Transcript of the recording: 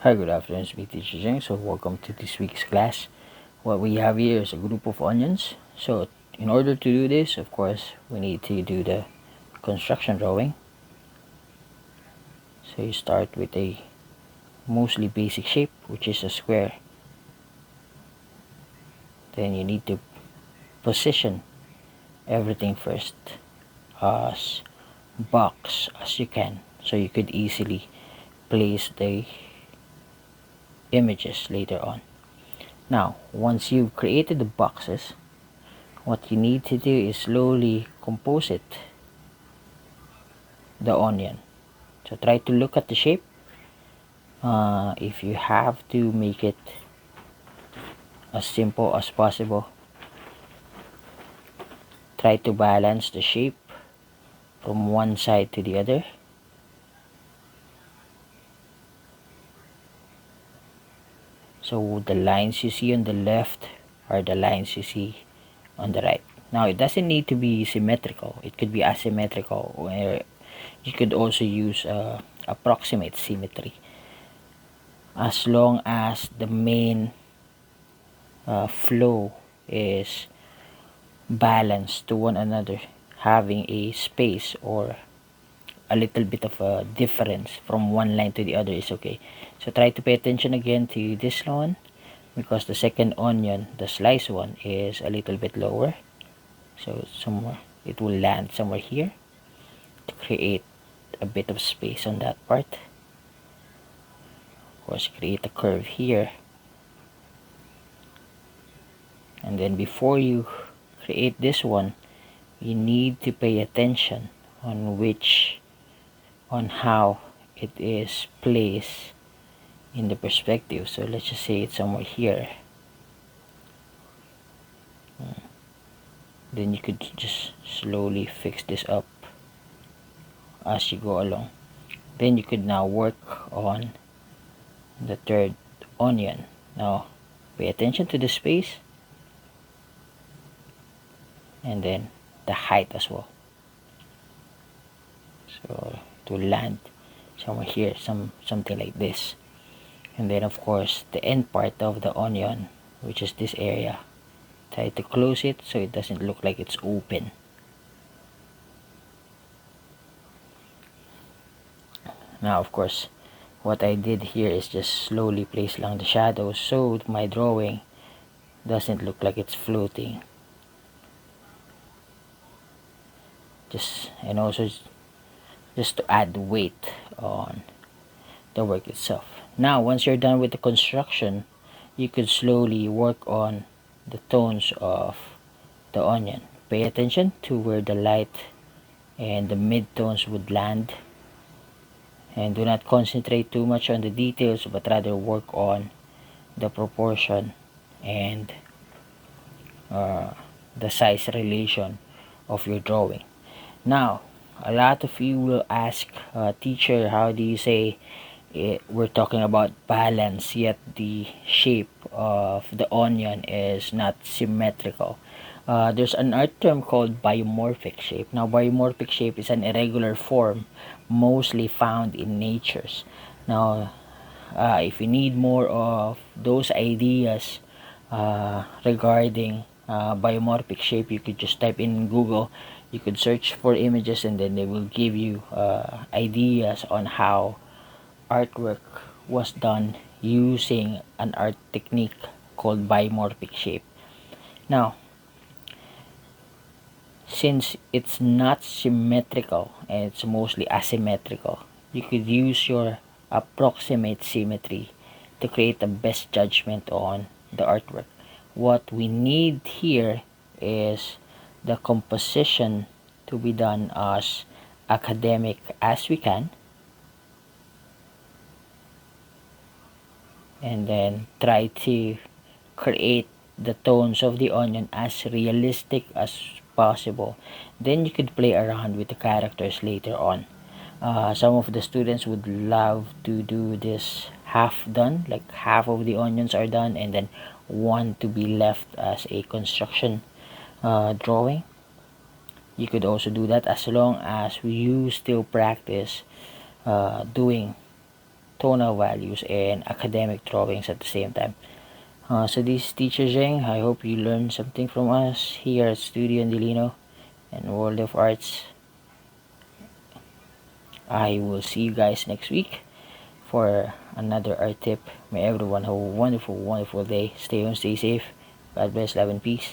Hi, good afternoon, it's me, Teacher Jeng. So, welcome to this week's class. What we have here is a group of onions. So, in order to do this, of course, we need to do the construction drawing. So, you start with a mostly basic shape, which is a square. Then you need to position everything first as box as you can, so you could easily place the images later on. Now, once you've created the boxes, what you need to do is slowly compose the onion. So try to look at the shape. If you have to make it as simple as possible, try to balance the shape from one side to the other. So the lines you see on the left are the lines you see on the right. Now, it doesn't need to be symmetrical. It could be asymmetrical, where you could also use approximate symmetry, as long as the main flow is balanced to one another, having a space or a little bit of a difference from one line to the other is okay. So try to pay attention again to this one, because the second onion, the sliced one, is a little bit lower. So somewhere it will land somewhere here to create a bit of space on that part. Of course, create a curve here, and then before you create this one, you need to pay attention on how it is placed in the perspective. So let's just say it's somewhere here. Then you could just slowly fix this up as you go along. Then you could now work on the third onion. Now pay attention to the space, and then the height as well, so to land somewhere here, something like this. And then of course the end part of the onion, which is this area, try to close it so it doesn't look like it's open. Now of course, what I did here is just slowly place along the shadows so my drawing doesn't look like it's floating. And also just to add weight on the work itself. Now once you're done with the construction, you could slowly work on the tones of the onion. Pay attention to where the light and the mid-tones would land, and do not concentrate too much on the details, but rather work on the proportion and the size relation of your drawing. Now, a lot of you will ask, teacher, how do you say we're talking about balance, yet the shape of the onion is not symmetrical? There's an art term called biomorphic shape. Now, biomorphic shape is an irregular form mostly found in natures. Now, if you need more of those ideas regarding biomorphic shape, you could just type in Google. You could search for images, and then they will give you ideas on how artwork was done using an art technique called biomorphic shape. Now, since it's not symmetrical and it's mostly asymmetrical, you could use your approximate symmetry to create the best judgment on the artwork. What we need here is the composition to be done as academic as we can, and then try to create the tones of the onion as realistic as possible. Then you could play around with the characters later on. Some of the students would love to do this half done, like half of the onions are done and then one to be left as a construction drawing. You could also do that, as long as you still practice doing tonal values and academic drawings at the same time. So this is Teacher Zheng. I hope you learned something from us here at Studio Angelino and World of Arts. I will see you guys next week for another art tip. May everyone have a wonderful, wonderful day. Stay home, stay safe. God bless, love, and peace.